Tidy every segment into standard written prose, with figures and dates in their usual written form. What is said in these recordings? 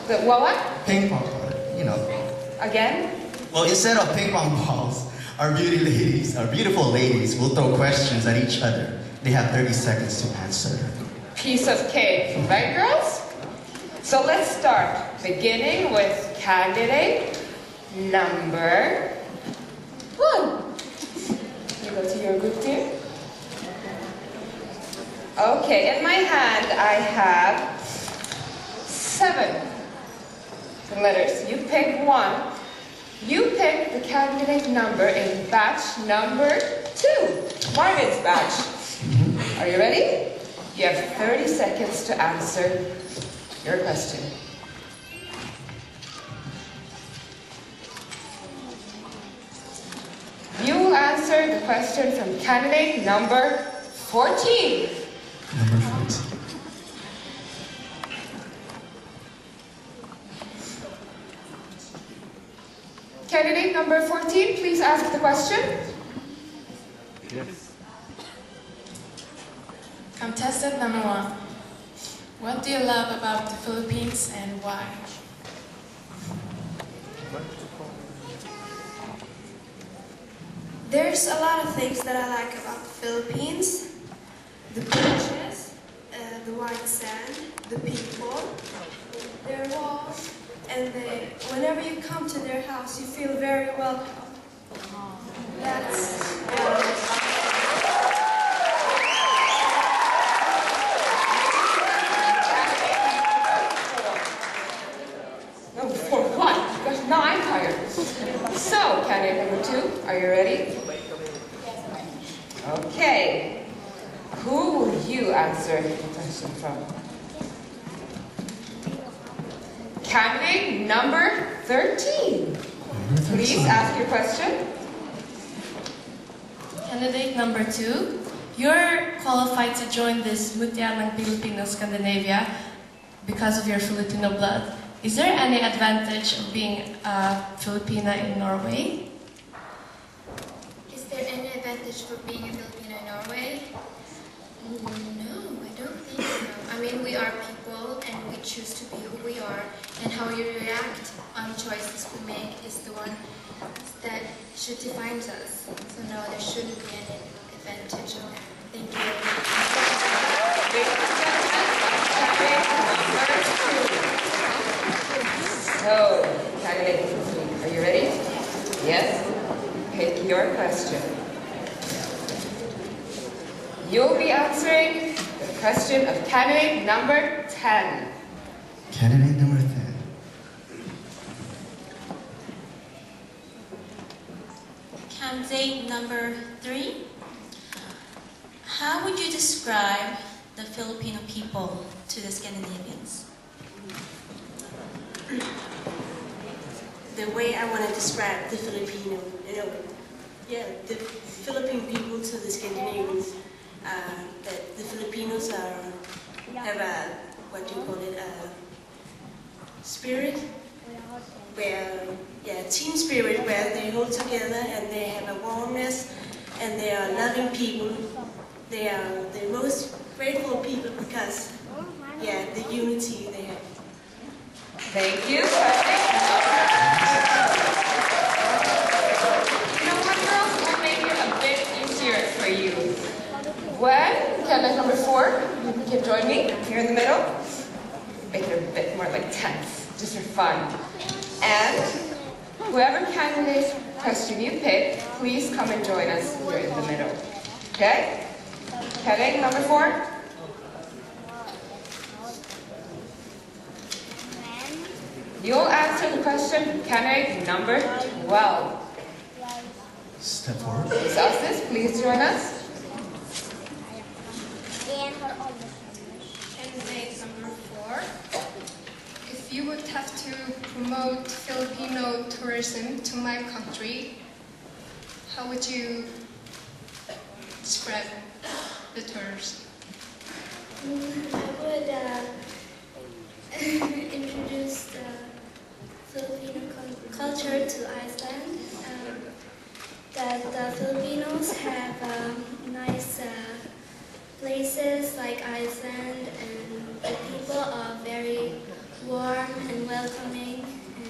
The what? Ping pong, you know. Again? Well, instead of ping pong balls, our beautiful ladies will throw questions at each other. They have 30 seconds to answer. Piece of cake, right girls? So let's start, beginning with candidate number 1. You go to your group, dear. Okay, in my hand I have 7 letters. You pick one. You pick the candidate number in batch number 2. Marvin's batch. Are you ready? You have 30 seconds to answer your question. You will answer the question from candidate number 14. Number 14. Candidate number 14, please ask the question. Yes. Contestant number 1. What do you love about the Philippines and why? There's a lot of things that I like about the Philippines. The beaches, the white sand, the people, their walls, and whenever you come to their house, you feel very welcome. That's Number 4, what? Gosh, now I'm tired. So, candidate number 2, are you ready? Okay. Who will you answer the question from? Candidate number 13. Please ask your question. Candidate number 2. You're qualified to join this Mutya ng Pilipinas, Scandinavia because of your Filipino blood. Is there any advantage of being a Filipina in Norway? Is there any advantage for being a Filipino in Norway? No, I don't think so. I mean, we are people and we choose to be who we are, and how you react on choices we make is the one that should define us. So no, there shouldn't be any advantage of that. Thank you. So, candidate 13, are you ready? Yes? Pick your question. You'll be answering the question of candidate number 10. Candidate number 10. Candidate number 3. How would you describe the Filipino people to the Scandinavians? The way I want to describe the Filipino, the Philippine people to the Scandinavians, that the Filipinos have a, what do you call it, a spirit, where, team spirit, where they hold together and they have a warmness and they are loving people. They are the most grateful people because, the unity they have. Thank you. You know what, girls? We'll make it a bit easier for you. When candidate number 4, you can join me here in the middle. Make it a bit more like tense, just for fun. And whoever candidate question you pick, please come and join us here in the middle. Okay? Candidate number 4. You'll answer the question, candidate number 12. Step forward. Ms. Ostis, please join us. Candidate number 4. If you would have to promote Filipino tourism to my country, how would you describe the tourism? I would introduce the Filipino culture to Iceland. That the Filipinos have nice places like Iceland, and the people are very warm and welcoming. welcoming,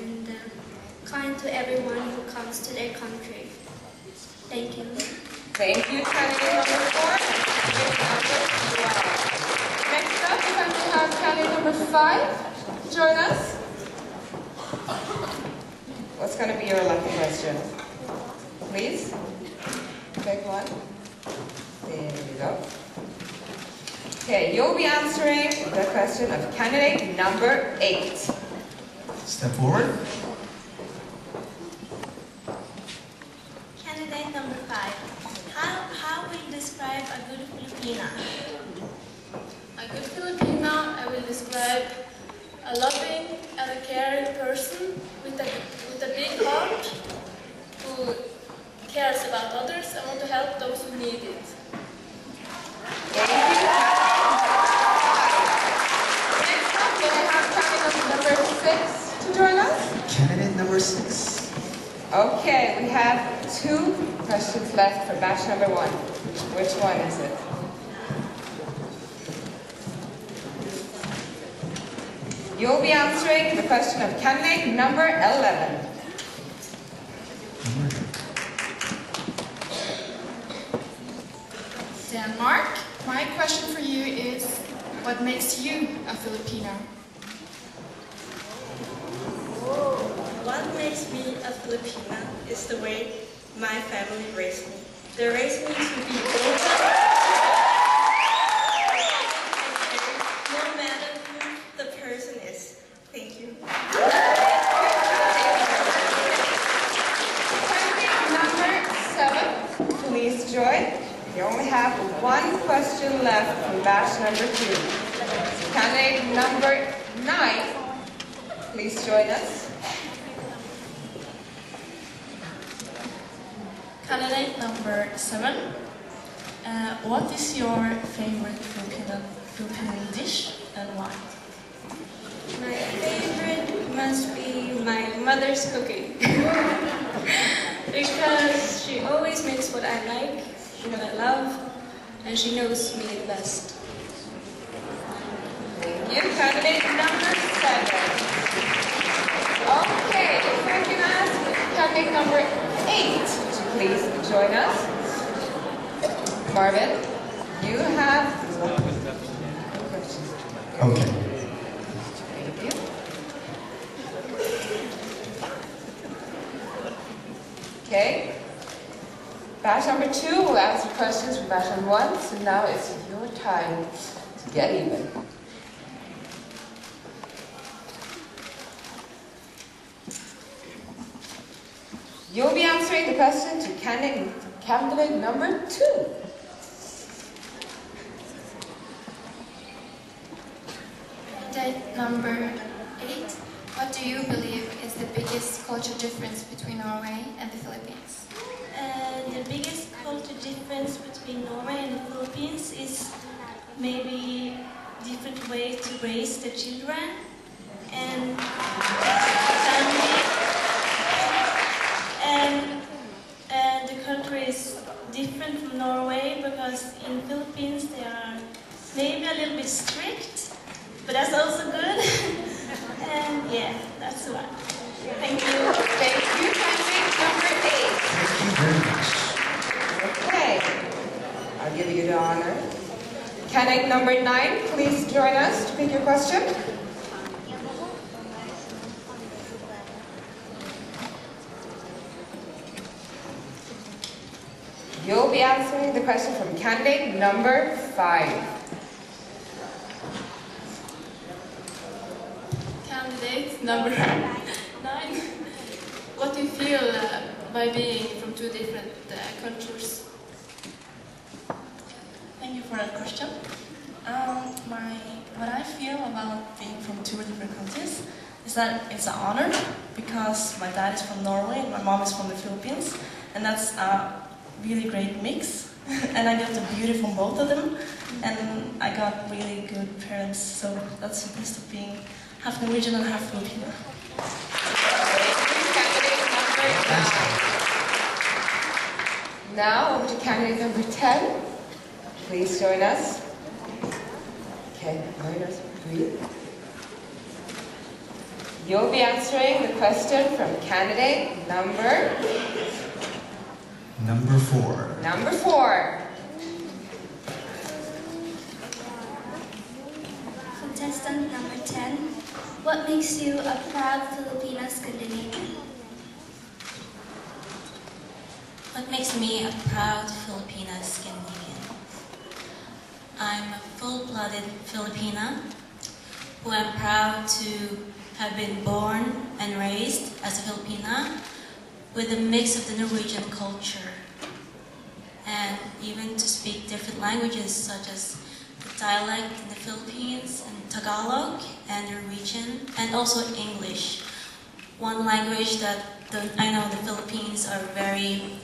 and kind to everyone who comes to their country. Thank you. Thank you, candidate number 4. Next up, can we have candidate number 5 join us? What's going to be your lucky question? Please, pick one. There you go. Okay, you'll be answering the question of candidate number 8. Step forward. Candidate number 5. How will you describe a good Filipina? A good Filipina, I will describe a loving and a caring person with a big heart who cares about others and want to help those who need it. Thank you. Next up, may I have candidate number 6 to join us? Candidate number 6. Okay, we have 2 questions left for batch number 1. Which one is it? You'll be answering the question of candidate number 11. Denmark, my question for you is, what makes you a Filipino? What makes me a Filipina is the way my family raised me. They raised me to be open, no matter who the person is. Thank you. Candidate number 7, please join. You only have 1 question left from batch number 2. So candidate number 9, please join us. Candidate number 7. What is your favorite Filipino dish and why? My favorite must be my mother's cooking. Because she always makes what I like, what I love, and she knows me the best. Thank you. Candidate number 7. Okay, if I can ask candidate number 8 to please join us. Marvin, you have questions. Okay. Thank you. Okay. Batch number 2 will answer questions from batch number 1, so now it's your time to get even. You'll be answering the question to candidate number 2. Candidate number 8. What do you believe is the biggest culture difference between Norway and the Philippines? The biggest culture difference between Norway and the Philippines is maybe different ways to raise the children and family. And the country is different from Norway because in Philippines they are maybe a little bit strict, but that's also good. And yeah, that's one. Thank you. Thank you, candidate number 8. Thank you very much. Okay, I'll give you the honor. Candidate number 9, please join us to pick your question. You'll be answering the question from candidate number 5. Candidate number 9. What do you feel by being from 2 different countries? Thank you for that question. What I feel about being from 2 different countries is that it's an honor because my dad is from Norway and my mom is from the Philippines, and that's a really great mix. And I got the beauty from both of them, and I got really good parents, so that's the best of being half Norwegian and half Filipino. Now over to candidate number 10. Please join us. Okay, minors, breathe. You'll be answering the question from candidate number 4. Number 4. Contestant number 10. What makes you a proud Filipino Scandinavian? What makes me a proud Filipina Scandinavian? I'm a full-blooded Filipina who am proud to have been born and raised as a Filipina with a mix of the Norwegian culture and even to speak different languages such as the dialect in the Philippines and Tagalog and Norwegian and also English. One language that I know the Philippines are very,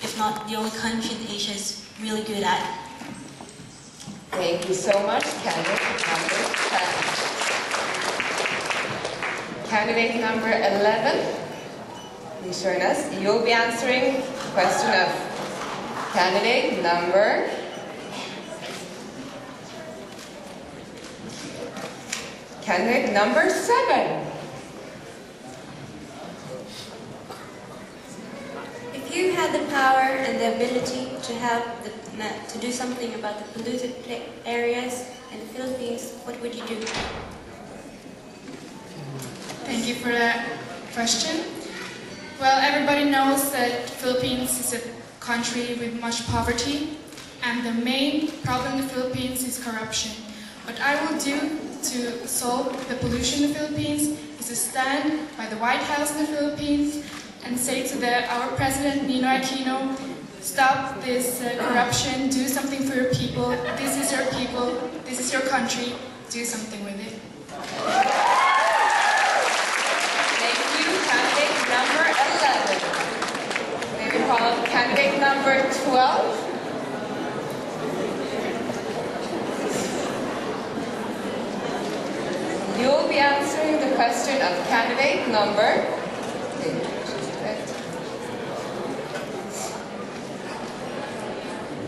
if not the only country in Asia, is really good at. Thank you so much, candidate number 10. Candidate number 11, please join us. You'll be answering the question of candidate number 7. If you had the power and the ability to help to do something about the polluted areas in the Philippines, what would you do? Thank you for that question. Well, everybody knows that Philippines is a country with much poverty, and the main problem in the Philippines is corruption. What I will do to solve the pollution in the Philippines is to stand by the White House in the Philippines and say to our President Ninoy Aquino, stop this corruption, do something for your people, this is your country, do something with it. Thank you, candidate number 11. May we call candidate number 12? You'll be answering the question of candidate number...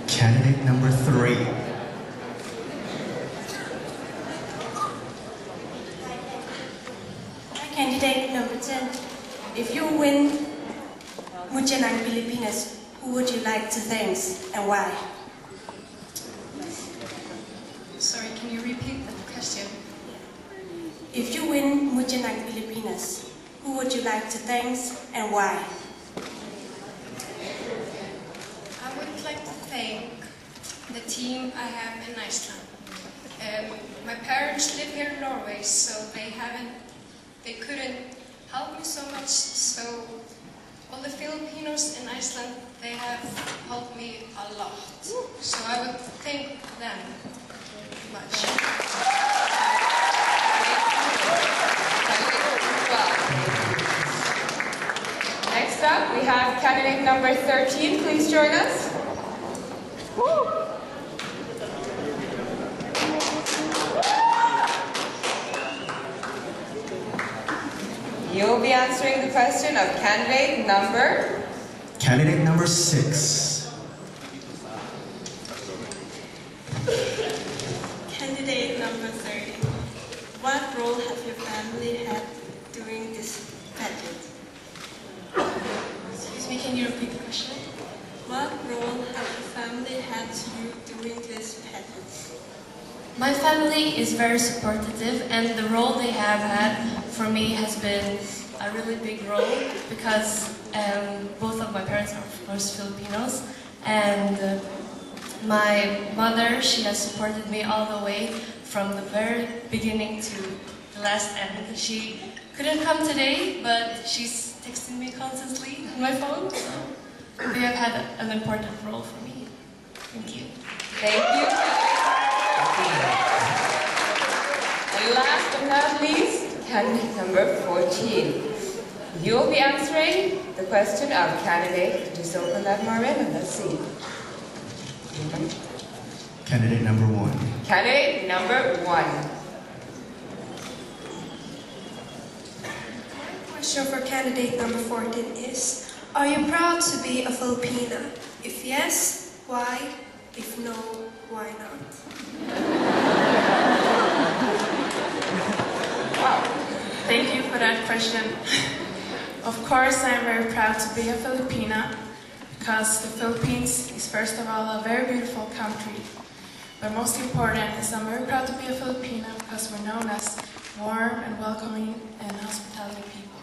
Candidate number 3. Candidate number 10. If you win Mutya ng Pilipinas, who would you like to thank and why? Sorry, can you repeat the question? If you win Mutya ng Pilipinas, who would you like to thank and why? I would like to thank the team I have in Iceland. My parents live here in Norway, so they couldn't help me so much. So all the Filipinos in Iceland, they have helped me a lot. So I would thank them much. Next up, we have candidate number 13. Please join us. You'll be answering the question of candidate number 6. Candidate number 30. What role have your family had during this pageant? Excuse me, can you repeat the question? What role have your family had during this pageant? My family is very supportive, and the role they have had for me has been a really big role because both of my parents are, of course, Filipinos, and my mother, she has supported me all the way from the very beginning to the last end. She couldn't come today, but she's texting me constantly on my phone, so they have had an important role for me. Thank you. Thank you. And last but not least, candidate number 14. You'll be answering the question of candidate. Just open that more in and let's see. Candidate number 1. Candidate number 1. Question for candidate number 14 is, are you proud to be a Filipina? If yes, why? If no, why not? Wow. Thank you for that question. Of course, I'm very proud to be a Filipina because the Philippines is first of all a very beautiful country. But most important is I'm very proud to be a Filipina because we're known as warm and welcoming and hospitality people.